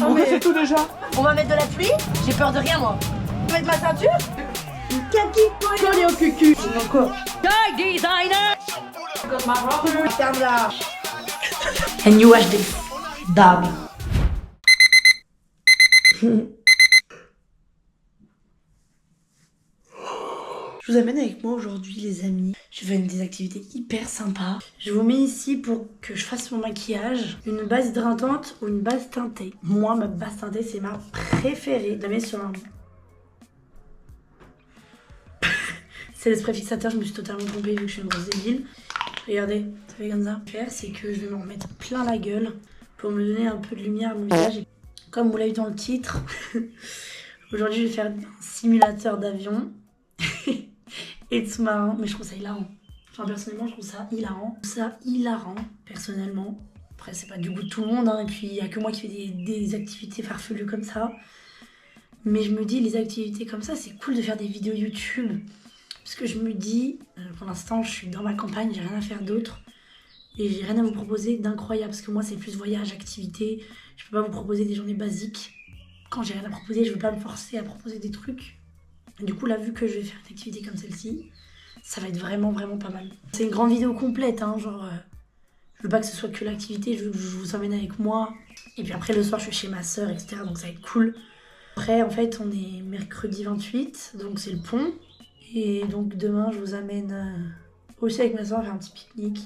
On c'est tout déjà. On va mettre de la pluie. J'ai peur de rien moi. On va mettre ma ceinture. Kaki collé au cucu. Encore. Die designer. Ferme là. And you watch this. Dab. Je vous amène avec moi aujourd'hui les amis. Je vais faire des activités hyper sympas. Je vous mets ici pour que je fasse mon maquillage. Une base hydratante ou une base teintée. Moi ma base teintée c'est ma préférée. Je la mets sur un... C'est le spray fixateur, je me suis totalement trompée vu que je suis une grosse débile. Regardez, ça fait comme ça. Ce que je vais faire c'est que je vais m'en remettre plein la gueule pour me donner un peu de lumière à mon visage. Comme vous l'avez vu dans le titre, aujourd'hui je vais faire un simulateur d'avion. Et de sous-marin, mais je trouve ça hilarant. Enfin personnellement je trouve ça hilarant. Personnellement. Après c'est pas du goût de tout le monde hein. Et puis il y a que moi qui fais des activités farfelues comme ça. Mais je me dis les activités comme ça c'est cool de faire des vidéos YouTube. Parce que je me dis, pour l'instant je suis dans ma campagne, j'ai rien à faire d'autre. Et j'ai rien à vous proposer d'incroyable. Parce que moi c'est plus voyage, activité. Je peux pas vous proposer des journées basiques. Quand j'ai rien à proposer je veux pas me forcer à proposer des trucs. Du coup là vu que je vais faire une activité comme celle-ci, ça va être vraiment pas mal. C'est une grande vidéo complète hein, genre je veux pas que ce soit que l'activité, je veux que je vous emmène avec moi. Et puis après le soir je suis chez ma soeur etc. Donc ça va être cool. Après en fait on est mercredi 28 donc c'est le pont. Et donc demain je vous amène aussi avec ma soeur faire un petit pique-nique.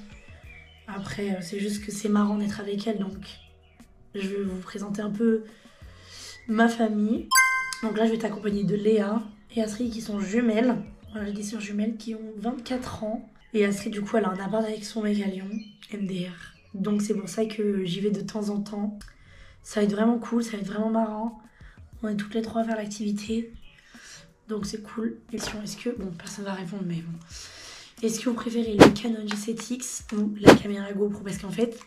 Après c'est juste que c'est marrant d'être avec elle donc je vais vous présenter un peu ma famille. Donc là je vais t'accompagner de Léa et Astrid qui sont jumelles. Voilà, j'ai des sœurs jumelles qui ont 24 ans. Et Astrid du coup elle a un appart avec son mec à Lyon, MDR. Donc c'est pour ça que j'y vais de temps en temps. Ça va être vraiment cool, ça va être vraiment marrant. On est toutes les trois à faire l'activité. Donc c'est cool. Est-ce que... Bon personne va répondre mais bon. Est-ce que vous préférez le Canon G7X ou la caméra GoPro? Parce qu'en fait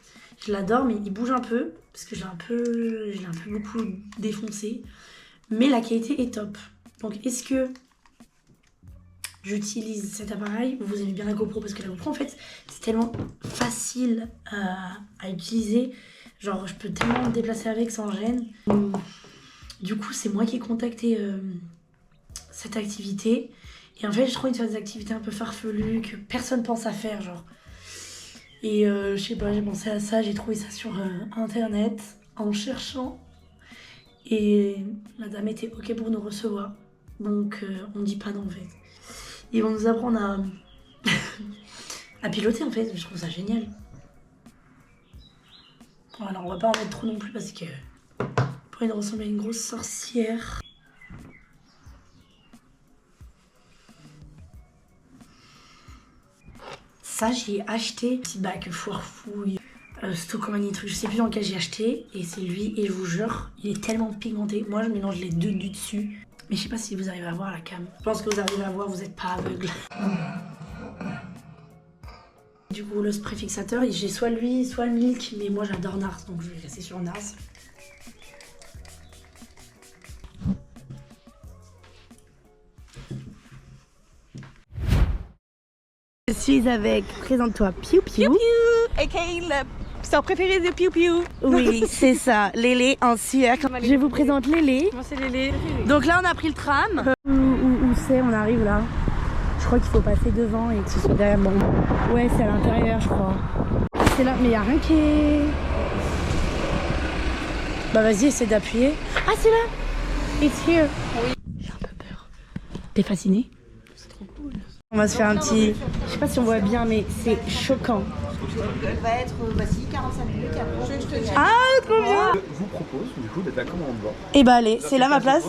je l'adore mais il bouge un peu. Parce que je l'ai un peu beaucoup défoncé. Mais la qualité est top. Donc est-ce que j'utilise cet appareil ou vous aimez bien la GoPro? Parce que la GoPro en fait c'est tellement facile à utiliser. Genre je peux tellement me déplacer avec sans gêne. Du coup c'est moi qui ai contacté cette activité. Et en fait j'ai trop envie de faire des activités un peu farfelues que personne pense à faire genre. Et je sais pas, j'ai pensé à ça, j'ai trouvé ça sur internet en cherchant. Et la dame était ok pour nous recevoir. Donc on dit pas non en fait. Ils vont nous apprendre à piloter en fait. Je trouve ça génial. Bon, alors on va pas en mettre trop non plus parce que pourrait nous ressembler à une grosse sorcière. Ça j'ai acheté. Petit bac foire-fouille. Stocomanie truc, je sais plus dans lequel j'ai acheté. Et c'est lui et je vous jure, il est tellement pigmenté. Moi je mélange les deux du dessus. Mais je sais pas si vous arrivez à voir la cam. Je pense que vous arrivez à voir, vous êtes pas aveugle. Du coup le spray fixateur, j'ai soit lui, soit le Milk. Mais moi j'adore Nars, donc je vais rester sur Nars. Je suis avec, présente-toi, Piu Piu. Piu Piu, aka le sœur préférée de Piu Piu. Oui, c'est ça, Lélé en sueur. Je vous présente Lélé. Moi c'est Lélé. Donc là on a pris le tram. Où c'est? On arrive là. Je crois qu'il faut passer devant et que ce soit derrière moi. Ouais, c'est à l'intérieur je crois. C'est là, mais il n'y a rien qui est... Bah vas-y, essaie d'appuyer. Ah c'est là. It's here. Oui. J'ai un peu peur. T'es fascinée? C'est trop cool. On va se faire un petit... Je sais pas si on voit bien mais c'est choquant. Elle va être, voici, 45 minutes et après je te dis. Ah, trop bien. Je vous propose du coup d'être la commande bord. Et bah allez, c'est là ma place.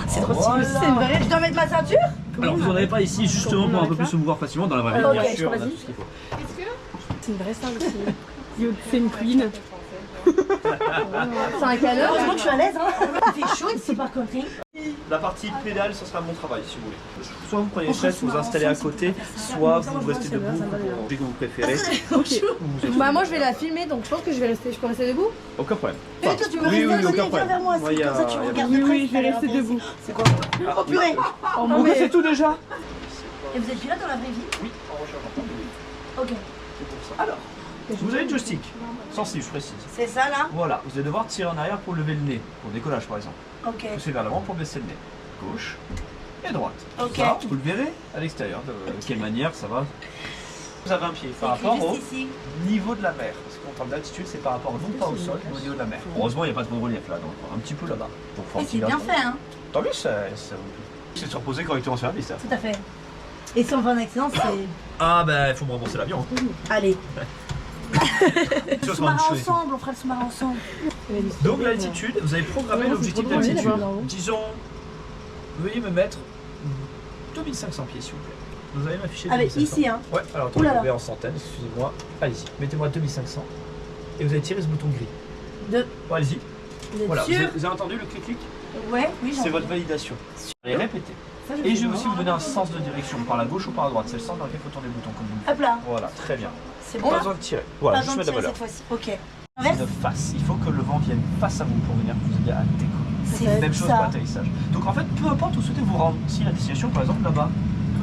C'est trop stylé. C'est une vraie. Je dois mettre ma ceinture? Alors vous n'en avez pas ici justement pour un peu plus se mouvoir facilement dans la vraie vie. Ok, Bien sûr, on a vas-y. tout ce qu'il faut. C'est une vraie star aussi. C'est une queen. C'est un canard. Heureusement que je suis à l'aise. Hein. Il fait chaud, c'est pas compris. La partie pédale, ce sera mon travail si vous voulez. Soit vous prenez une chaise, vous vous installez à côté, soit vous restez debout pour que vous préférez. Bah moi je vais la filmer donc je pense que je vais rester. Je peux rester debout? Aucun problème. Et toi, tu veux Oui, rester aucun viens problème. vers moi, Moi, y a- comme ça tu y a- regardes de près. Oui, je vais rester debout. C'est quoi? Oh purée. On c'est tout déjà. Et vous êtes plus là dans la vraie vie? Oui, en recherche d'emploi, oui. Ok. C'est pour ça. Alors, Vous avez le joystick, sensible, je précise. C'est ça là? Voilà, vous allez devoir tirer en arrière pour lever le nez, pour le décollage par exemple. Ok. Pousser vers l'avant pour baisser le nez. Gauche et droite. Ok. Ça, vous le verrez à l'extérieur, de quelle manière ça va. Vous avez un pied par C'est rapport juste au ici. niveau de la mer. Parce qu'on parle d'altitude, c'est par rapport non pas au sol, mais au niveau de la mer. Heureusement, il n'y a pas trop de relief là, donc un petit peu là-bas. Donc, faut Et un c'est petit bien garçon. fait, hein? Tant mieux, ça c'est se reposer correctement sur la piste. Tout à fait. Et si on fait un accident, c'est. Ah bah, il faut me rembourser l'avion. Allez. Sur Sous-marin ce ensemble, on fera le sous-marin ensemble. Donc l'altitude, vous avez programmé l'objectif d'altitude. Disons, veuillez me mettre 2500 pieds s'il vous plaît. Vous allez m'afficher Avec 2500. ici, hein? Ouais, alors Ouh là là. attendez, en centaines, excusez-moi. Allez-y, mettez-moi 2500. Et vous allez tirer ce bouton gris. Vous Bon, allez-y. êtes Voilà, sûr? vous avez entendu le clic-clic? Ouais, oui, j'en C'est ai. votre validation. Et répétez. Ça, Et je vais aussi vous donner un sens de direction, par la gauche ou par la droite. C'est le sens dans lequel il faut tourner le bouton comme vous le faites. Hop là. Voilà, très bien. C'est bon Pas là? besoin de tirer. Voilà, Pas juste besoin de mettre la tirer valeur. cette fois-ci. Ok. C'est Inverse? une face. Il faut que le vent vienne face à vous pour venir vous aider à décoller. C'est Même chose pour ça. l'atterrissage. Donc en fait, peu importe où souhaitez vous rendre. Si la destination, par exemple, là-bas,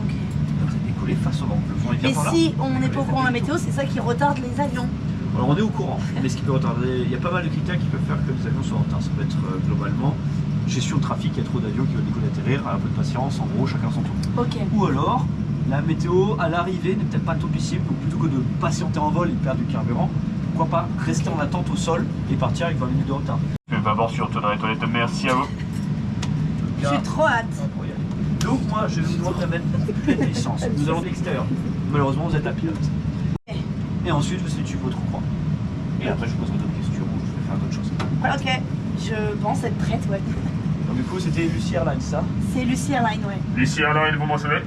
Ok. vous allez décoller face au vent. Le vent est bien Mais par là. si on n'est pas au Décollez, courant de la faites météo, c'est ça qui retarde les avions. Alors on est au courant, mais ce qui peut retarder, il y a pas mal de critères qui peuvent faire que les avions soient en retard. Ça peut être globalement gestion de trafic, il y a trop d'avions qui veulent décoller atterrir, un peu de patience, en gros chacun son tour. Ok. Ou alors, la météo à l'arrivée n'est peut-être pas topissime, donc plutôt que de patienter en vol et de perdre du carburant, pourquoi pas rester en attente au sol et partir avec 20 minutes de retard. Je vais d'abord surtout dans les toilettes, merci à vous. J'ai trop hâte. Donc moi je vous demande de mettre pleine licence. Nous allons de l'extérieur. Malheureusement vous êtes la pilote. Et ensuite vous situez votre croix. Et après je vous poserai d'autres questions ou je vais faire d'autres choses. Ok. Je pense être prête, ouais. Donc du coup c'était Lucie Airlines ça. C'est Lucie Airline, ouais. Lucie Airlines, vous m'en savez?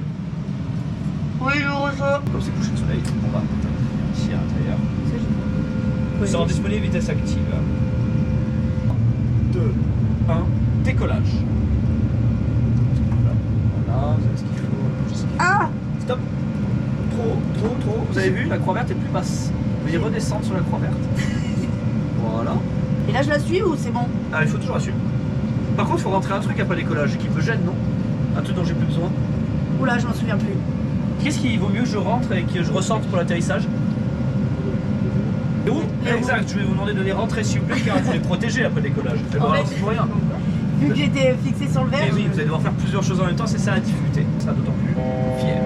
Oui, je reçois. Comme c'est couché de soleil, on va ici à l'intérieur. Nous serons disponibles vitesse active. 2, 1, décollage. Voilà, vous avez ce qu'il faut. Ah! Stop. Trop. Vous avez vu, la croix verte est plus basse. Veuillez redescendre sur la croix verte. Voilà. Et là, je la suis ou c'est bon? Ah, il faut toujours la suivre. Par contre, il faut rentrer un truc après décollage qui me gêne, non? Un truc dont j'ai plus besoin. Oula, je m'en souviens plus. Qu'est-ce qu'il vaut mieux que je rentre et que je ressorte pour l'atterrissage? Où? Exact, je vais vous demander de les rentrer s'il vous plaît car vous les protéger après décollage. Je vais En voir fait, pour rien. Vu que j'étais fixée sur le verre. Mais oui, vous allez devoir faire plusieurs choses en même temps, c'est ça la difficulté. Ça sera d'autant plus fier.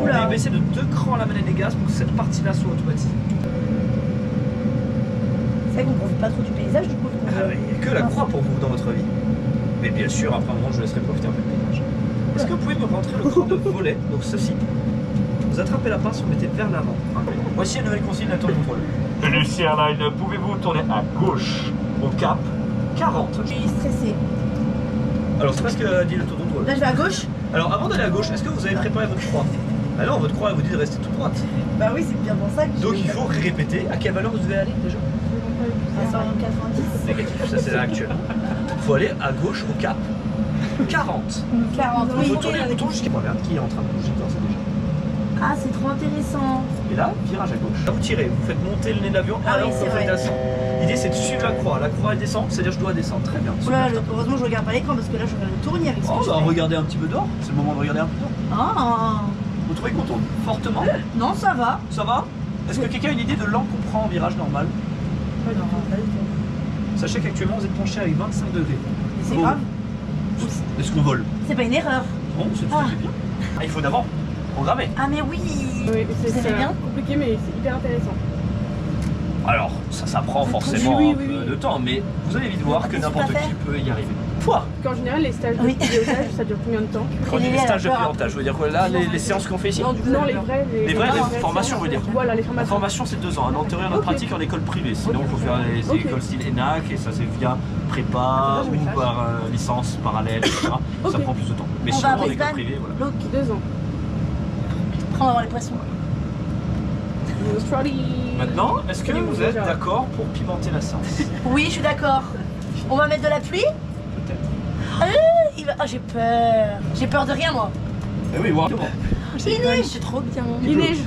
Vous Oula. allez baisser de 2 crans la manette des gaz pour que cette partie-là soit automatique. C'est vrai qu'on profite pas trop du paysage du coup. Ah oui, il n'y a que la croix pour vous dans votre vie. Mais bien sûr, après un moment, je vous laisserai profiter un peu de paysage. Est-ce que vous pouvez me rentrer le cran de volet, donc ceci? Vous attrapez la pince, vous mettez vers l'avant. Voici une nouvelle consigne d'un tour de contrôle. Lucie Airlines, pouvez-vous tourner à gauche au cap 40? Je suis stressée. Alors c'est pas ce que dit le tour de contrôle. Là, je vais à gauche? Alors avant d'aller à gauche, est-ce que vous avez préparé votre croix? Ah non, votre croix elle vous dit de rester toute droite. Bah oui, c'est bien pour ça que Donc il faut répéter à quelle valeur vous devez aller déjà? 90. Négatif, ça c'est l'actuel. Il faut aller à gauche au cap 40. 40, Il faut oui. tourner le bouton jusqu'à la verte qui est en train de bouger d'ores et déjà. Ah, c'est trop intéressant. Et là, virage à gauche. Là, vous tirez, vous faites monter le nez de l'avion, Ah alors oui, c'est vous faites vrai. descendre. L'idée c'est de suivre la croix. La croix elle descend, c'est-à-dire je dois descendre. Très bien. Oula, Super. heureusement, je regarde pas l'écran parce que là, je regarde le tournis avec ce Oh, que je bah fais. regardez un petit peu dehors. C'est le moment de regarder un peu dehors. Ah, Vous trouvez qu'on tourne fortement? non, ça va. Ça va? Est-ce que quelqu'un a une idée de l'angle qu'on prend en virage normal? Sachez qu'actuellement vous êtes penché avec 25 degrés. Mais c'est Oh. grave. Est-ce qu'on vole? C'est pas une erreur. Non, c'est tout à fait bien. Ah, il faut d'abord programmer. Ah, mais oui. Oui, Vous aimez bien? compliqué, mais c'est hyper intéressant. Alors, ça prend forcément Oui, un oui, peu oui. de temps, mais vous allez vite voir que Qu'est-ce que n'importe t'as fait qui peut y arriver. Fois! En général, les stages de Oui. pilotage, ça dure combien de temps? Quand on dit Et les elle a stages de peur. pilotage, je veux dire quoi là, les séances qu'on fait ici? Non, les vrais. Les vraies formations, je veux dire. Voilà, les La formations. formation c'est 2 ans, un an de théorie, un an de Ok. pratique en école privée. Sinon il faut faire les Ok. écoles style ENAC et ça c'est via prépa je vais ou faire. par licence parallèle, etc. Ok. Ça prend plus de temps. Mais On sinon va à en école Brisbane. privée, voilà. Donc, 2 ans. après, on va voir les poissons. Australie. Maintenant, est-ce que vous êtes Déjà. d'accord pour pimenter la séance? Oui, je suis d'accord. On va mettre de la pluie? Peut-être. Ah, j'ai peur. J'ai peur de rien, moi. Eh oui, voir. Il neige, c'est trop bien. Il neige.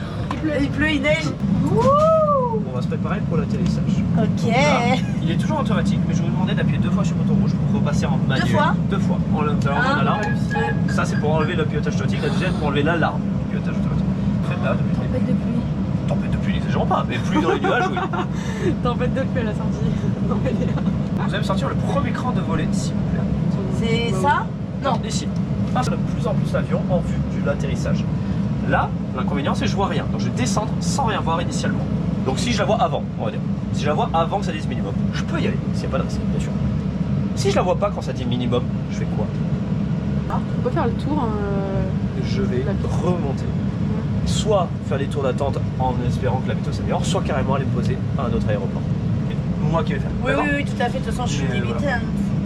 Il pleut, il neige. Wouh. On va se préparer pour l'atterrissage. Ok. Là, il est toujours automatique, mais je vais vous demander d'appuyer 2 fois sur le bouton rouge pour repasser en manuel. 2 fois? 2 fois. En Ah, alarme. ouais. Ça c'est pour enlever le pilotage automatique, la deuxième pour enlever l'alarme du pilotage automatique. Faites là depuis le début. Tempête de pluie. Tempête de pluie, n'exagérons pas, mais pluie dans les nuages, oui. Tempête de pluie à la sortie. Vous allez me sortir le premier écran de volet, s'il vous plaît. C'est ça? Non, ici. Passe de plus en plus l'avion en vue de l'atterrissage. Là, l'inconvénient, c'est que je vois rien. Donc je vais descendre sans rien voir initialement. Donc si je la vois avant, on va dire. Si je la vois avant que ça dise minimum, je peux y aller, s'il n'y a pas de risque, bien sûr. Si je la vois pas quand ça dit minimum, je fais quoi? On peut faire le tour. Je vais remonter. Soit faire des tours d'attente en espérant que la météo s'améliore, soit carrément aller me poser à un autre aéroport. Moi qui vais faire. Oui, D'accord? oui, oui, tout à fait. De toute façon, je suis Mais débutante. voilà.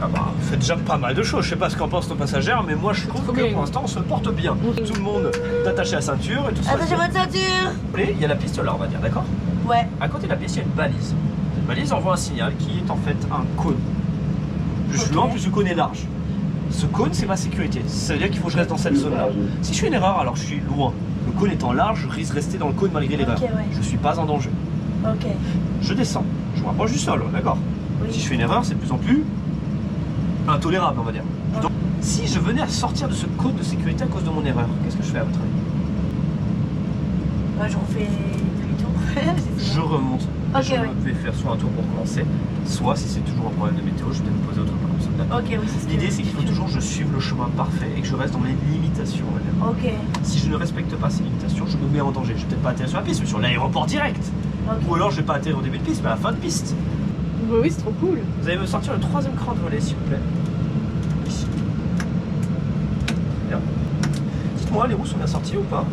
Ah bah, vous faites déjà pas mal de choses. Je sais pas ce qu'en pensent nos passagers, mais moi je trouve trop que bien. pour l'instant on se porte bien. Tout le monde d'attacher la ceinture et tout ça. Attachez votre ceinture! Il y a la piste là, on va dire, d'accord? Ouais. À côté de la piste, il y a une balise. Cette balise envoie un signal qui est en fait un cône. Plus je suis loin, plus ce cône est large. Ce cône, c'est ma sécurité. Ça veut dire qu'il faut que je reste dans cette zone-là. Si je fais une erreur alors que je suis loin, le cône étant large, je risque de rester dans le cône malgré l'erreur. Ok, ouais. Je suis pas en danger. Ok. Je descends, je me rapproche du sol, d'accord? Oui. Si je fais une erreur, c'est de plus en plus intolérable, on va dire. Donc, si je venais à sortir de ce cône de sécurité à cause de mon erreur, qu'est-ce que je fais à votre avis? Moi, je refais demi-tour. Je remonte. Ok, Je ouais. vais faire soit un tour pour commencer, soit si c'est toujours un problème de météo, je vais me poser autre part comme ça. D'accord. Ok, oui, c'est ce que L'idée, c'est qu'il faut toujours que je suive le chemin parfait et que je reste dans les limitations, on va dire. Ok. Si je ne respecte pas ces limitations, je me mets en danger. Je vais peut-être pas atterrir sur la piste, mais sur l'aéroport direct. Ok. Ou alors je vais pas atterrir au début de piste, mais à la fin de piste. Bah oui, c'est trop cool. Vous allez me sortir le troisième cran de volet, s'il vous plaît. Ici. Bien. Dites-moi, les roues sont bien sorties ou pas?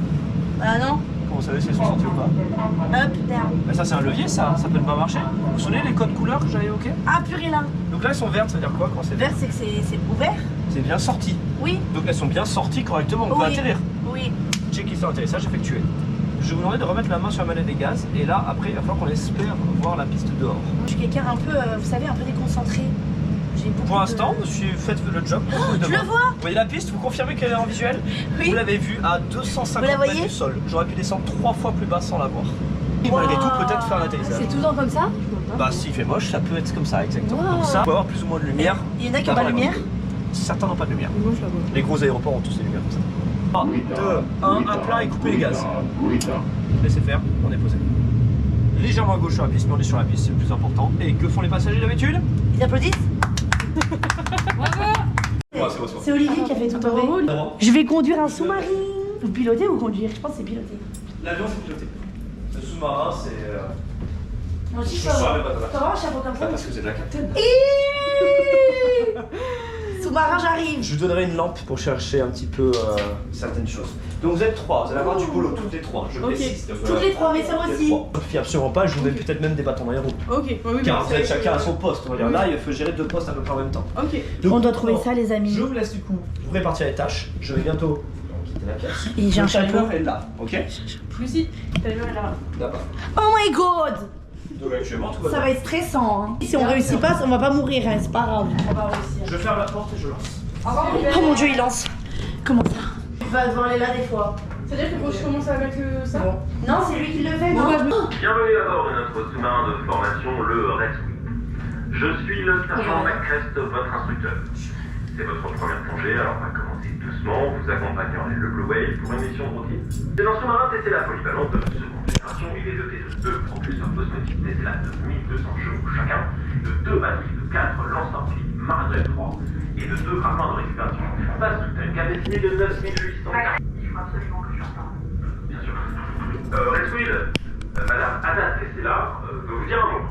Ah non? Comment vous savez si elles sont sorties ou pas? Up, down. Ben ça, c'est un levier, ça peut ne pas marcher. Vous vous souvenez les codes couleurs que j'avais évoqués? Ah, purée là. Donc là, elles sont vertes, ça veut dire quoi quand c'est vert? Vert, c'est que c'est ouvert? C'est bien sorti. Oui. Donc elles sont bien sorties correctement, on peut Oui. atterrir. Oui. Checklist d'atterrissage effectué. Je vais vous demander de remettre la main sur la manette des gaz et là après il va falloir qu'on espère voir la piste dehors. Je suis quelqu'un un peu, vous savez, un peu déconcentré. J'ai beaucoup Pour de- l'instant, faites le job. Tu le vois? Vous voyez la piste? Vous confirmez qu'elle est en visuel? Oui. Vous l'avez vue à 250 Vous la mètres voyez du sol. J'aurais pu descendre 3 fois plus bas sans la voir. Et malgré tout, peut-être faire l'atterrissage. C'est tout le temps comme ça? Bah s'il fait moche, ça peut être comme ça, exactement. Wow. Donc ça, il faut avoir plus ou moins de lumière. Il y en a qui n'ont pas de lumière? Certains n'ont pas de lumière. Moi, je la vois. Les gros aéroports ont tous des lumières comme ça. 3, 2, 1, un plat et coupez les gaz. Laissez faire, on est posé. Légèrement à gauche sur la piste, mais on est sur la piste, c'est le plus important. Et que font les passagers d'habitude? Ils applaudissent? Ouais, c'est bon. C'est Olivier qui a fait tout tomber. Je vais conduire un sous-marin. Vous pilotez ou conduire? Je pense que c'est piloter. L'avion c'est piloté. Le sous-marin c'est. Moi aussi, je Je peux saurais avoir pas un chapeau comme ça. parce que c'est de la capitaine. Sous-marin, j'arrive. Je vous donnerai une lampe pour chercher un petit peu certaines choses. Donc vous êtes 3, vous allez avoir du boulot, toutes les 3. Je précise. Donc, Toutes les 3, mais ça toutes les aussi. trois. Je ne fie absolument pas, je vous mets peut-être même des bâtons aéro. Ok, oui, Car vous êtes chacun à son poste, on va dire. Là, il faut gérer 2 postes à peu près en même temps. Ok. Donc, On doit trouver bon, ça, les amis. Je vous laisse du coup vous répartir les tâches. Je vais bientôt quitter la pièce. Et j'ai un Le timer chapeau. est là, ok? Plus si. T'as le là. D'accord. Oh my god! Donc actuellement, tout va Ça bien. va être stressant. Hein. Si on réussit pas, on va pas mourir, hein, c'est pas grave. Je ferme la porte et je lance. Oh mon dieu, il lance. Comment ça? Tu vas devoir aller là des fois. C'est-à-dire qu'il faut que je commence avec ça? Non, c'est lui qui le fait, Bon, non? bah, Bienvenue à bord de notre sous-marin de formation, le Rescue. Je suis le sergent McCrest, votre instructeur. C'est votre première plongée, alors on va commencer doucement. Vous accompagnerez le Blue Whale pour une mission de routine. C'est un sous-marin testé la polyvalente de seconde génération. Il est doté de 2 propulseurs osmotiques Tesla de 1200 chevaux chacun, de 2 batteries de 4 lance-torpilles Mariner 3 et de 2 rapports de récupération. Passe tout un cabestier de 9800. Il faut absolument que j'en parle. Bien sûr. Redfield, Madame Ada Tessela veut vous dire un mot.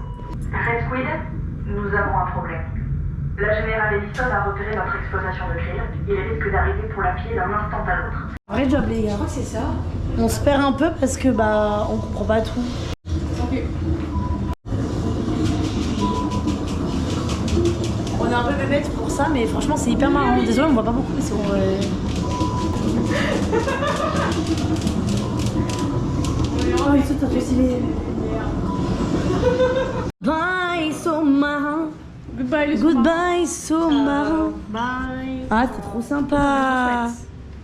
Redfield, nous avons un problème. La générale Ellison a repéré notre exploitation de krill. Il risque d'arriver pour la piller d'un instant à l'autre. Vrai job, les gars. je crois que c'est ça. On se perd un peu parce que bah on comprend pas tout. Ok. On est un peu bébête pour ça, mais franchement c'est hyper marrant. Désolé, on voit pas beaucoup, mais c'est bon. Oh, et tout, ça fait stylé. Bye, sous-marin. Goodbye, les Goodbye, sous-marin. Bye. Ah, c'est trop sympa.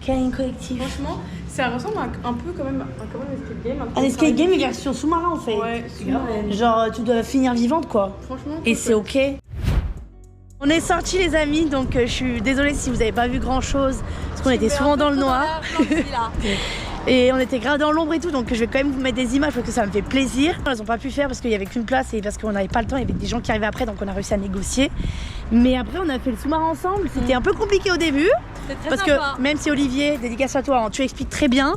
Câlin collectif. Franchement, ça ressemble un peu quand même à un escape game. Un escape game, mais version sous-marin en fait. Ouais, c'est grave. Genre, tu dois finir vivante quoi. Franchement. Et c'est ok. On est sortis les amis, donc je suis désolée si vous n'avez pas vu grand chose, parce qu'on était souvent dans le noir. Et on était grave dans l'ombre et tout, donc je vais quand même vous mettre des images parce que ça me fait plaisir. Elles ont pas pu faire parce qu'il y avait qu'une place et parce qu'on n'avait pas le temps, il y avait des gens qui arrivaient après, donc on a réussi à négocier. Mais après on a fait le sous-marin ensemble, c'était un peu compliqué au début. Parce que même si Olivier, dédicace à toi, hein, tu expliques très bien,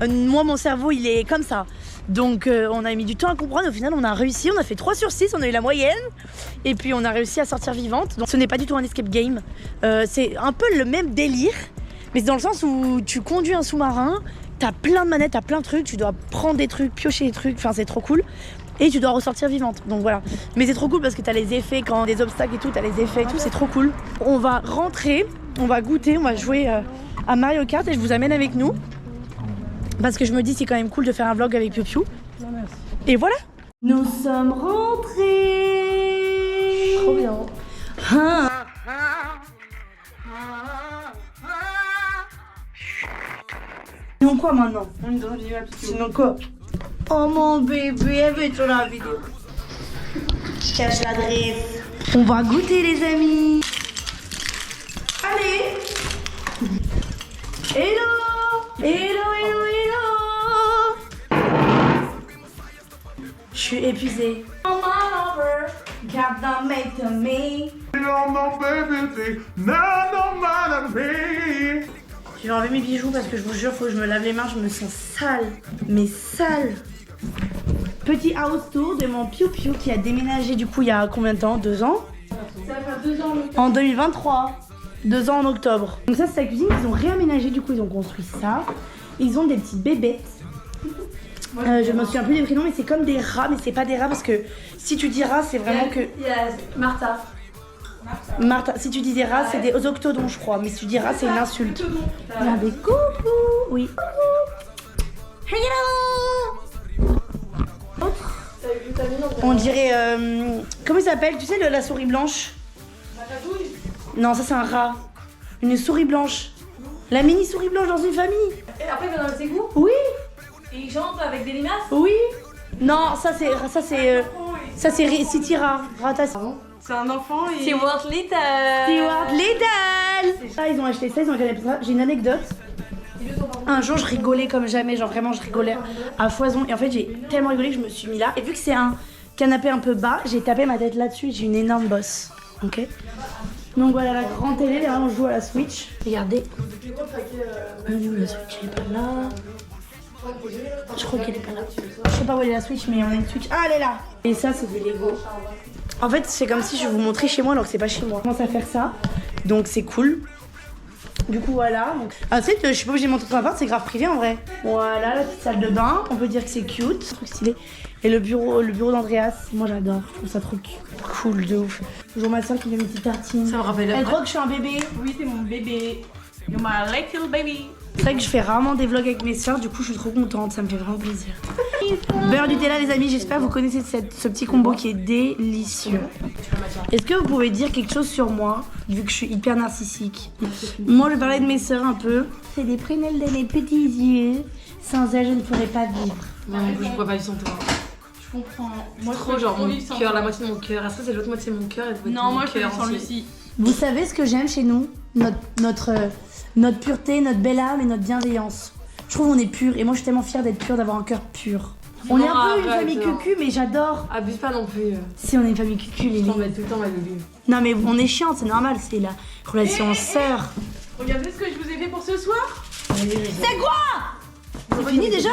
moi mon cerveau il est comme ça. Donc on a mis du temps à comprendre, au final on a réussi, on a fait 3 sur 6, on a eu la moyenne. Et puis on a réussi à sortir vivante. Donc ce n'est pas du tout un escape game, c'est un peu le même délire. Mais c'est dans le sens où tu conduis un sous-marin, t'as plein de manettes, t'as plein de trucs, tu dois prendre des trucs, piocher des trucs, enfin c'est trop cool. Et tu dois ressortir vivante, donc voilà. Mais c'est trop cool parce que t'as les effets, quand des obstacles et tout, t'as les effets et tout, c'est trop cool. On va rentrer, on va goûter, on va jouer à Mario Kart et je vous amène avec nous. Parce que je me dis c'est quand même cool de faire un vlog avec Piu Piu. Et voilà. Nous sommes rentrés. Trop bien. Sinon quoi maintenant? On est dans la vidéo à Piu. Sinon quoi? Oh mon bébé, elle veut être sur la vidéo. Je cache l'adresse. On va goûter les amis. Allez. Hello. Hello, hello, hello. Je suis épuisée. Oh my lover, got the make to me. J'ai enlevé mes bijoux parce que je vous jure, faut que je me lave les mains, je me sens sale. Mais sale. Petit house tour de mon Piu Piu qui a déménagé du coup il y a combien de temps? 2 ans? Ça fait 2 ans. En 2023. 2 ans en octobre. Donc ça c'est la cuisine, ils ont réaménagé, du coup ils ont construit ça. Ils ont des petites bébêtes. Je me souviens plus des prénoms mais c'est comme des rats, mais c'est pas des rats parce que si tu dis rats c'est vraiment que... Il y a Martha. Martha, si tu dis des rats c'est des octodons je crois, mais si tu dis rats c'est une insulte. Regardez, coucou. Oui. Hello. On dirait... comment il s'appelle? Tu sais la souris blanche? Non, ça c'est un rat. Une souris blanche. La mini souris blanche dans une famille. Et après, il va dans ses goûts. Oui. Et il chante avec des limaces. Oui. Non, ça c'est City Rat. C'est un enfant et... C'est World Little. Stewart Little. Ça, ils ont acheté ça, ils ont regardé ça. J'ai une anecdote. Un jour, je rigolais comme jamais, genre vraiment, je rigolais à foison. Et en fait, j'ai tellement rigolé que je me suis mis là. Et vu que c'est un canapé un peu bas, j'ai tapé ma tête là-dessus et j'ai une énorme bosse. Ok. Donc voilà la grande télé, là on joue à la Switch. Regardez. Elle est où la Switch? Elle est pas là. Je crois qu'elle est pas là. Je sais pas où elle est la Switch, mais on a une Switch. Ah, elle est là. Et ça, c'est des Lego. En fait, c'est comme si je vous montrais chez moi alors que c'est pas chez moi. Je commence à faire ça, donc c'est cool. Du coup, voilà. Donc... Ah, tu sais, je suis pas obligée de montrer ton appart, c'est grave privé en vrai. Voilà, la petite salle de bain. On peut dire que c'est cute. Truc stylé. Et le bureau d'Andreas, moi j'adore. Je trouve ça trop cool de ouf. Toujours ma soeur qui me fait une petite tartine. Ça me rappelle. Elle croit que je suis un bébé. Oui, c'est mon bébé. You're my little baby. C'est vrai que je fais rarement des vlogs avec mes soeurs, du coup je suis trop contente, ça me fait vraiment plaisir. Beurre Nutella les amis, j'espère que vous connaissez ce petit combo qui est délicieux. Est-ce que vous pouvez dire quelque chose sur moi, vu que je suis hyper narcissique? Moi je vais parler de mes soeurs un peu. C'est des prunelles dans les petits yeux, sans elles je ne pourrais pas vivre. Non, je pourrais pas vivre sans toi. Je comprends. Moi, trop genre mon cœur, la moitié de mon cœur. Après, c'est l'autre moitié de mon cœur. Non, moi je peux sans Lucie. Vous savez ce que j'aime chez nous? Notre pureté, notre belle âme et notre bienveillance. Je trouve qu'on est pur et moi je suis tellement fière d'être pure, d'avoir un cœur pur. On est un peu une famille cucu mais j'adore. Abuse pas non plus. Si on est une famille cucu, les Je t'en mets tout le temps ma bébé. Non mais on est chiante, c'est normal, c'est la relation sœur. Regardez ce que je vous ai fait pour ce soir. C'est quoi? C'est fini déjà?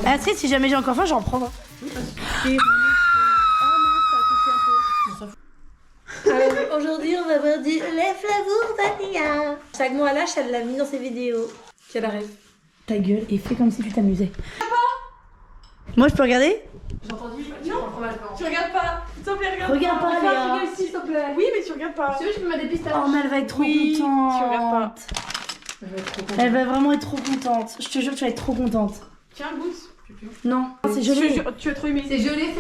Ah tu sais, si jamais j'ai encore faim, j'en reprends. Aujourd'hui, on va voir du lait flavour vanilla. Chaque mois lâche, elle l'a mis dans ses vidéos. Quel arrêt? Ta gueule et fais comme si tu t'amusais. Moi, je peux regarder? J'ai entendu. Non, tu regardes pas. S'il te plaît, regarde. Regarde pas, Léa. S'il te plaît. Oui, mais tu regardes pas. Tu veux, je peux mettre des pistaches. Oh, mais elle va être trop Oui, contente. tu regardes pas. Elle va vraiment être trop contente. Je te jure, tu vas être trop contente. Tiens, goûte. Non, c'est gelé. Tu as trop aimé. C'est gelé,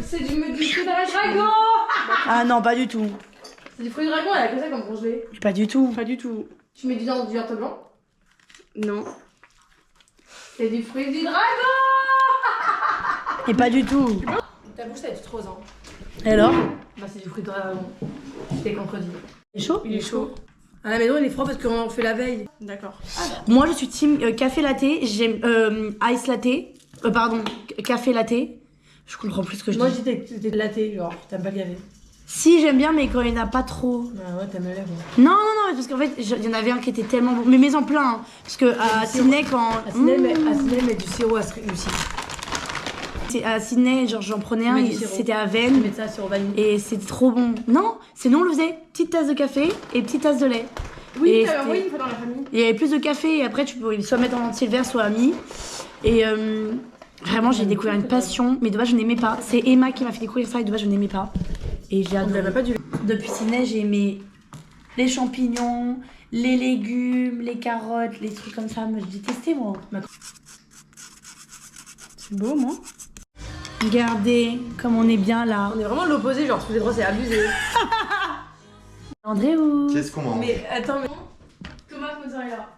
c'est du fruit dragon. Ah non, pas du tout. C'est du fruit dragon, elle a que ça comme congelé. Pas du tout. Pas du tout. Tu mets du yaourt blanc. Non. C'est du fruit du dragon. Et pas du tout. Ta bouche, elle est toute rose, hein. Et alors? Bah, c'est du fruit de dragon. Je t'ai contredit. Il est chaud? Il est chaud. À la maison, il est froid parce qu'on en fait la veille. D'accord. Moi, je suis team café latte. J'aime ice latte. Pardon, café latte. Je comprends plus ce que je Moi, dis. j'étais latte, genre, t'aimes pas le café. Si, j'aime bien, mais quand il n'y en a pas trop. Bah ouais, t'aimes le lait, quoi. Non, parce qu'en fait, il y en avait un qui était tellement bon. Mais mets-en plein. Hein, parce que à Sydney, quand. À Sydney, mais du sirop à sucre. À Sydney, genre, j'en prenais un, Mais et du sirop. c'était à Tu veine. mets ça sur vanille. Et c'était trop bon. Non, sinon on le faisait. Petite tasse de café et petite tasse de lait. Oui, Et t'avais c'était- envoyé une fois dans la famille. Il y avait plus de café et après tu pouvais soit mettre en entier le verre, soit à mi. Et vraiment, j'ai découvert une passion. Mais de base, je n'aimais pas. C'est Emma qui m'a fait découvrir ça et de base, je n'aimais pas. Et j'ai On adoré. n'avait pas du lait. Depuis Sydney, j'ai aimé les champignons, les légumes, les carottes, les trucs comme ça. Mais j'ai détesté moi. C'est beau, moi. Regardez comme on est bien là. On est vraiment l'opposé, genre, tous les trois, c'est abusé. André ou Qu'est-ce qu'on mange? Mais attends, mais. Tomate mozzarella.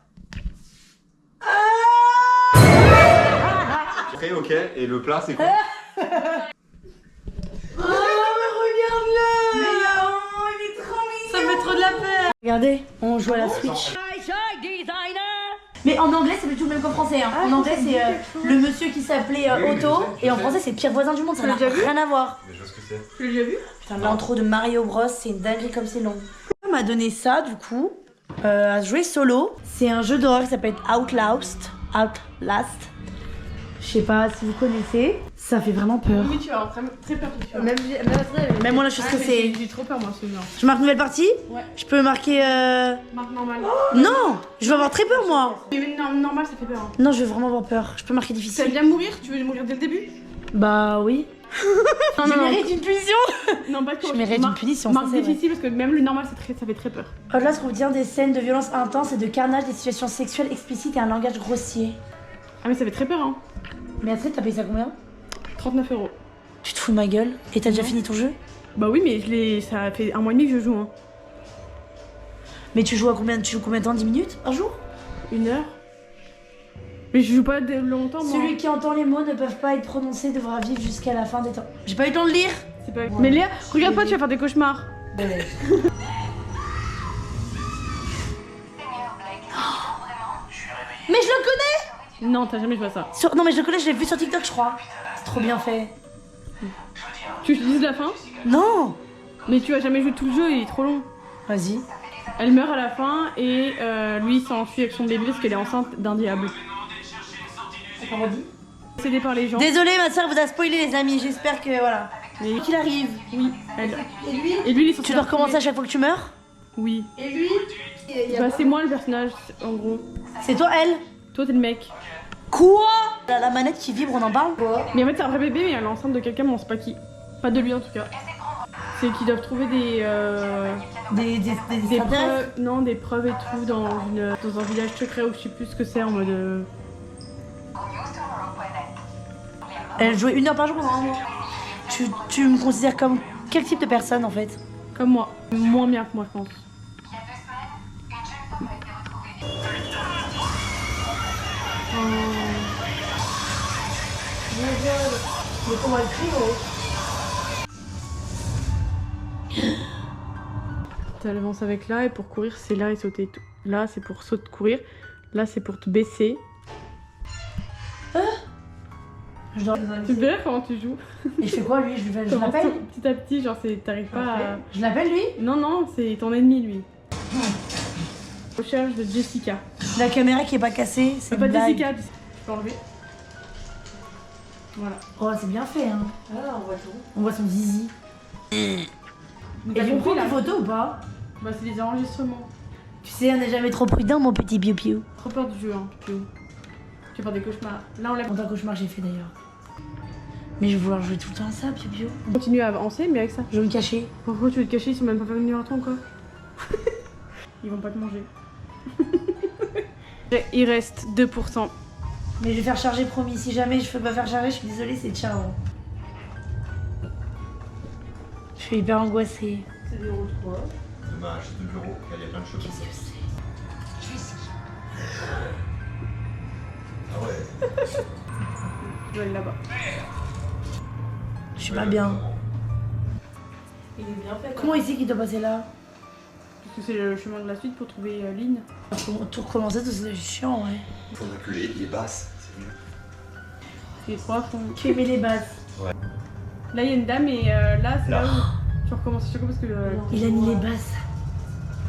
Après, ok, et le plat c'est quoi? Ça me fait trop de la peine. Regardez, on joue à la Switch. Mais en anglais, c'est pas du tout le même qu'en français. Hein. En anglais, c'est le monsieur qui s'appelait Otto. Et en français, c'est le pire voisin du monde. Ça n'a rien à voir. Mais je vois ce que c'est. Tu l'as déjà vu? Putain, l'intro de Mario Bros, c'est une dinguerie comme c'est long. On m'a donné ça, du coup, à jouer solo. C'est un jeu d'horreur qui s'appelle Outlast. Je sais pas si vous connaissez. Ça fait vraiment peur. Oui, tu vas avoir très peur tout de suite. Même moi, là, je suis stressée. J'ai trop peur, moi, ce genre. Je marque nouvelle partie. Ouais. Je peux marquer... Marque normale. Non, je vais avoir très peur, moi. Mais normal, ça fait peur. Hein. Non, je vais vraiment avoir peur. Je peux marquer Tu difficile. aimes bien mourir? Tu veux mourir dès le début? Bah oui. Non, Je mérite une punition. Non, pas Je mérite une punition, ça Marque c'est vrai. difficile parce que même le normal, ça fait très peur. Outlast contient des scènes de violence intense et de carnage, des situations sexuelles explicites et un langage grossier. Ah, mais ça fait très peur, hein. Mais après, t'as payé ça combien? 39 €. Tu te fous de ma gueule? Et t'as déjà fini ton jeu? Bah oui, mais ça fait 1 mois et demi que je joue, hein. Mais tu joues à combien? Tu joues combien de temps? 10 minutes par jour? 1 heure. Mais je joue pas longtemps, moi. Celui qui entend les mots ne peuvent pas être prononcés devra vivre jusqu'à la fin des temps. J'ai pas eu le temps de lire. C'est pas... Mais Léa, regarde pas, tu vas faire des cauchemars. Mais je le connais! Non, t'as jamais joué à ça. Non mais je le connais, je l'ai vu sur TikTok je crois. C'est trop bien fait. Tu utilises la fin? Non! Mais tu as jamais joué tout le jeu, il est trop long. Vas-y. Elle meurt à la fin et lui s'enfuit avec son bébé parce qu'elle est enceinte d'un diable. Cédée par les gens. Désolée, ma soeur vous a spoilé les amis, j'espère que voilà. Mais Qu'il arrive. oui, elle. Et lui il est censé Tu dois la recommencer à retrouver. chaque fois que tu meurs? Oui. Et lui Bah, c'est moi le personnage, en gros. C'est toi elle? Toi, t'es le mec. Quoi? La manette qui vibre, on en parle? Mais en fait, c'est un vrai bébé, mais elle est enceinte de quelqu'un, mais on sait pas qui. Pas de lui en tout cas. C'est qu'ils doivent trouver des Des preuves, non, des preuves et tout dans un village secret où je sais plus ce que c'est en mode. Elle jouait 1 heure par jour pendant 1 mois. Tu me considères comme quel type de personne en fait? Comme moi. Moins bien que moi, je pense. Mais comment elle crie T'avances avec là et pour courir, c'est là et sauter. Là, c'est pour sauter, courir. Là, c'est pour te baisser. Je dois... Tu me comment tu joues? Et je fais quoi lui? Je Comment l'appelle? petit à petit, genre, t'arrives pas à. Je l'appelle lui? Non, non, c'est ton ennemi, lui. Recherche de Jessica. La caméra qui est pas cassée, c'est Pas une blague. Jessica, tu peux enlever. Voilà. Oh c'est bien fait hein. Ah, on voit tout. On voit son zizi. Et T'as tu compris prends là? des photos ou pas? Bah, c'est des enregistrements. Tu sais, on n'est jamais trop prudent mon petit piou-piou. Trop peur du jeu, hein, Pio. Tu vas faire des cauchemars. Là, on l'a. Combien de cauchemars j'ai fait d'ailleurs. Mais je vais vouloir jouer tout le temps à ça, piou-piou. Continue à avancer, mais avec ça. Je vais me cacher. Pourquoi tu veux te cacher? Ils sont même pas venus à toi encore. Ils vont pas te manger. Il reste 2%. Mais je vais faire charger promis. Si jamais je peux pas faire charger, je suis désolée, c'est ciao. Je suis hyper angoissée. C'est des euros 3. Dommage, c'est 2 euros. Il y a plein de choses. Ah ouais. Je dois aller là-bas. Je suis pas bien. Il est bien fait. Comment il sait qu'il doit passer là? Parce que c'est le chemin de la suite pour trouver Lynn. Faut tout recommencer, c'est chiant, ouais. Il faudrait que les basses, c'est mieux. Les trois font. Tu aimais les bases. Là, il y a une dame et là, c'est là où tu recommences. Je sais pas parce que. Il a mis les bases.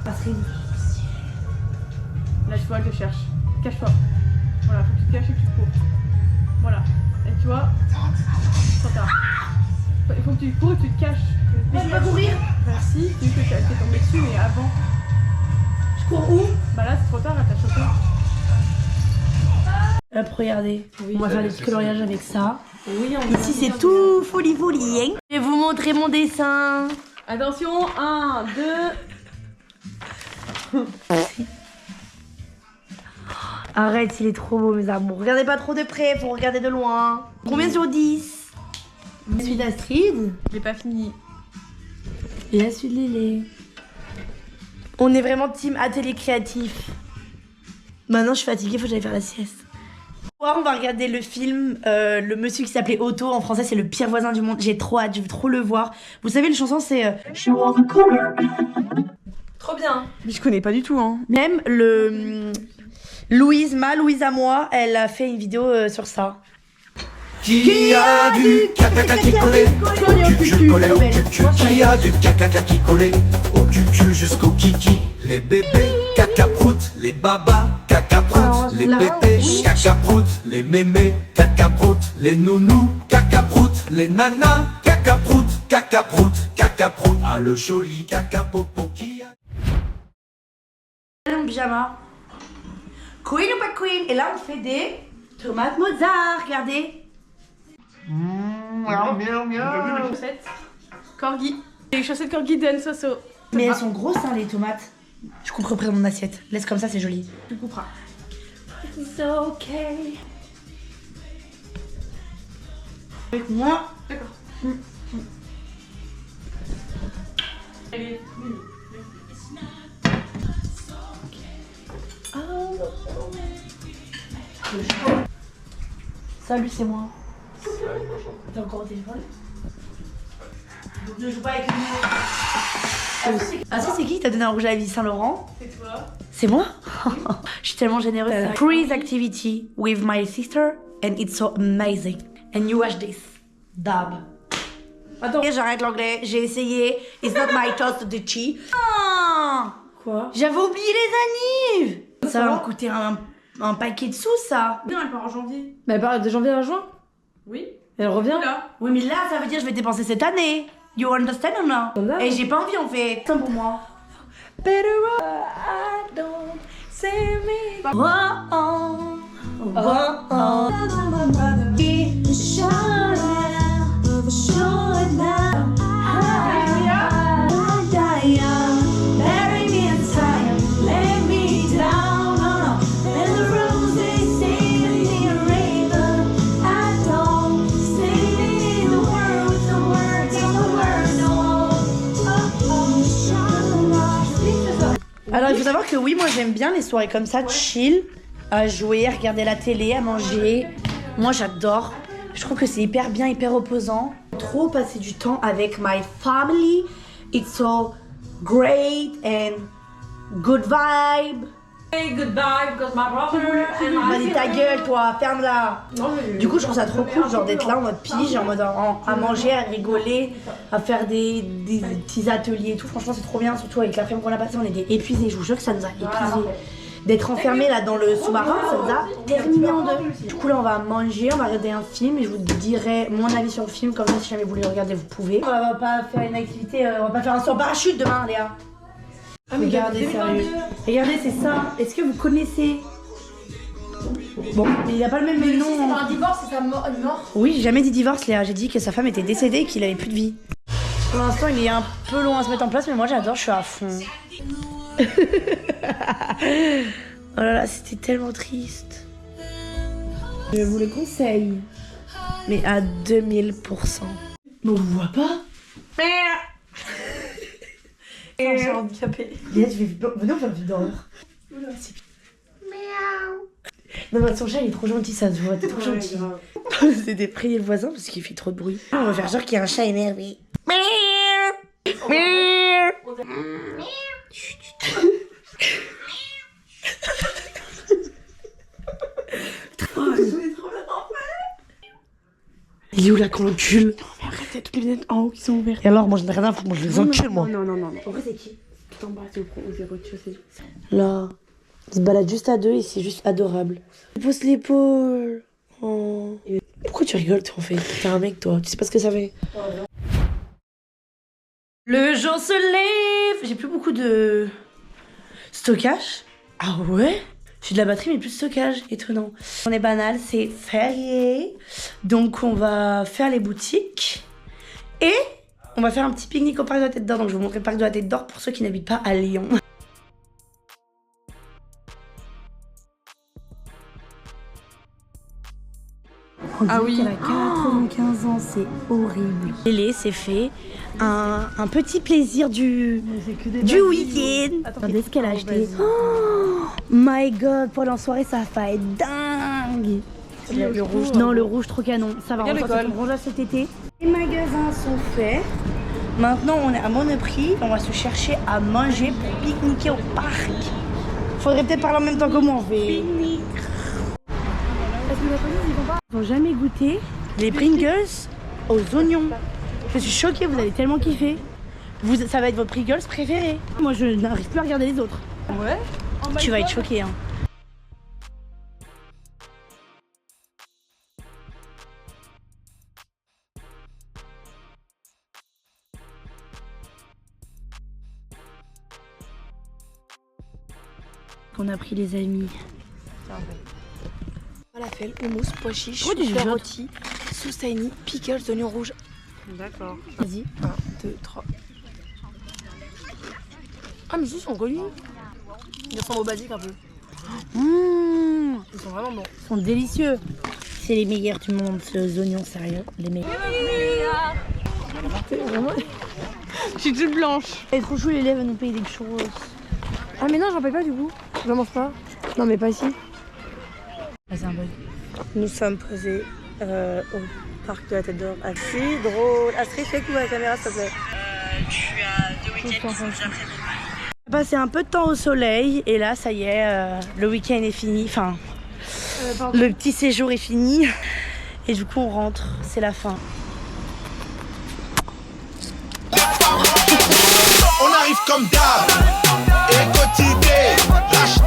Passerine. Là, tu vois, elle te cherche. Cache-toi. Voilà, faut que tu te caches et que tu cours. Voilà. Et tu vois, trop tard. Il faut que tu cours et que tu te caches. Mais je peux courir. Bah si, tu que t'es tombé dessus, mais avant. Je cours où? Bah là, c'est trop tard, elle t'a chopé. Hop, regardez. On va faire des petits coloriages avec ça. Oui, Ici, c'est tout folie folie. Hein. Je vais vous montrer mon dessin. Attention, 1, 2. Arrête, il est trop beau, mes amours. Regardez pas trop de près, faut regarder de loin. Combien sur 10? Celui d'Astrid. J'ai pas fini. Et là, celui de Lélé. On est vraiment team atelier créatif. Maintenant, je suis fatiguée, faut que j'aille faire la sieste. On va regarder le film, le monsieur qui s'appelait Otto. En français, c'est le pire voisin du monde. J'ai trop hâte, je veux trop le voir. Vous savez, la chanson, c'est... Trop bien. Mais je connais pas du tout, hein. Même le... Louise à moi, elle a fait une vidéo sur ça. Qui a du caca qui collé au cucu collé au cucu? Qui a du caca qui collé au cucu jusqu'au kiki? Les bébés caca prout, les babas caca prout, les bébés caca prout, les mémés caca prout, les nounous caca prout, les nanas caca prout, caca prout, caca prout. Ah le joli caca popo qui a... Elle est en pyjama. Queen ou pas queen? Et là, on fait des tomates Mozart, regardez. Les chaussettes Corgi. Les chaussettes Corgi de Soso. Mais elles sont grosses, hein, les tomates. Je couperai près de mon assiette. Laisse comme ça, c'est joli. Tu couperas. It's okay. Avec moi. D'accord. Salut, c'est moi. T'es encore au téléphone? Ne joue pas avec le mien. Ah si, c'est qui qui t'a donné un rouge à lèvres Saint-Laurent? C'est toi. C'est moi? Je suis tellement généreuse. Freeze activity with my sister and it's so amazing. And you watch this. Dab. Attends. J'arrête l'anglais, j'ai essayé. It's not my toast de chi. Ah, quoi? J'avais oublié les annives. Ça va me coûter un paquet de sous, ça. Non, elle part en janvier. Mais elle part de janvier à juin. Oui. Elle revient. Là. Oui, mais là, ça veut dire que je vais dépenser cette année. You understand or no? Et j'ai pas envie, en fait. C'est pour moi. Better I don't say me. Oh, oh, oh, oh. Alors il faut savoir que oui, moi j'aime bien les soirées comme ça, chill, à jouer, à regarder la télé, à manger. Moi j'adore. Je trouve que c'est hyper bien, hyper reposant. Trop passer du temps avec my family. It's so great and good vibe. Hey, goodbye, because my brother and Vas-y ta gueule toi, ferme-la. Du coup je trouve ça trop cool genre d'être là en mode pige, en mode à manger, à rigoler, à faire des petits ateliers et tout. Franchement c'est trop bien, surtout avec la flemme qu'on a passée, on était épuisés. Je vous jure que ça nous a épuisés. D'être enfermés là dans le sous-marin, ça nous a terminé en deux. Du coup là on va manger, on va regarder un film et je vous dirai mon avis sur le film, comme ça si jamais vous voulez le regarder vous pouvez. On va pas faire une activité, on va pas faire un saut en parachute demain Léa. Ah, mais regardez, sérieux. Regardez, c'est ça. Est-ce que vous connaissez? Bon, il n'a pas le même nom. C'est pas un divorce, c'est une mort. Oui, j'ai jamais dit divorce, Léa. J'ai dit que sa femme était décédée et qu'il avait plus de vie. Pour l'instant, il est un peu long à se mettre en place, mais moi j'adore, je suis à fond. Oh là là, c'était tellement triste. Je vous le conseille, mais à 2000%. Mais on vous voit pas? Je suis handicapée. Léa, tu fais... Venez, on fait un film d'horreur. Non, mais son chat, il est trop gentil, ça se voit. T'es trop gentil. C'est d'effrayer le voisin parce qu'il fait trop de bruit. On va faire genre qu'il y a un chat énervé. Il est où la concule? Non, mais arrête, il y a toutes les lunettes en haut qui sont ouvertes. Et alors, moi j'en ai rien à foutre, moi je les encule, moi. Non. En vrai, c'est qui? Tout en bas, c'est au zéro, tu sais. Là, il se balade juste à deux et c'est juste adorable. Il pousse l'épaule. Oh. Pourquoi tu rigoles, toi, en fait? T'es un mec, toi. Tu sais pas ce que ça fait? Le jour se lève. J'ai plus beaucoup de stockage. Ah ouais? J'ai de la batterie, mais plus de stockage. Étonnant. On est banal, c'est férié. Donc, on va faire les boutiques. Et on va faire un petit pique-nique au parc de la Tête d'Or. Donc, je vais vous montrer le parc de la Tête d'Or pour ceux qui n'habitent pas à Lyon. Ah oui. Elle a 95 ans, c'est horrible. Lélé s'est fait un petit plaisir du week-end. Regardez ce qu'elle a acheté. Oh my god, pour la soirée, ça va être dingue. Le rouge, non, le rouge trop canon. Ça va ressortir ton rouge cet été. Les magasins sont faits. Maintenant, on est à Monoprix. On va se chercher à manger pour pique-niquer au parc. Faudrait peut-être parler en même temps que moi. On fait pique-nique. Ils n'ont jamais goûté les Pringles aux oignons. Je suis choquée, vous allez tellement kiffer. Ça va être votre Pringles préféré. Moi, je n'arrive plus à regarder les autres. Ouais. Tu vas être choquée, hein. Qu'on a pris, les amis. Falafel, houmous, pois chiches, Pourquoi tu super joues rôti, soustaini, pickles, oignons rouges. D'accord. Vas-y. 1, 2, 3. Ah mais ils sont connus. Ils ressemblent au basique un peu. Ils sont vraiment bons. Ils sont délicieux. C'est les meilleurs du monde, ces oignons, sérieux. Les meilleurs. Je suis toute blanche. Et trop chou, l'élève va nous payer des churros. Ah mais non, j'en paye pas du coup. J'en mange pas. Non mais pas ici. Ah, c'est un bug. Nous sommes posés au parc de la Tête d'Or. Astrid, drôle. Astrid, fais coucou à la caméra s'il te plaît. Tu as 2 week-ends qui sont déjà prévus. J'ai passé un peu de temps au soleil et là, ça y est, le week-end est fini. Enfin, le petit séjour est fini. Et du coup, on rentre. C'est la fin. On arrive comme d'hab, et quotidien, lâche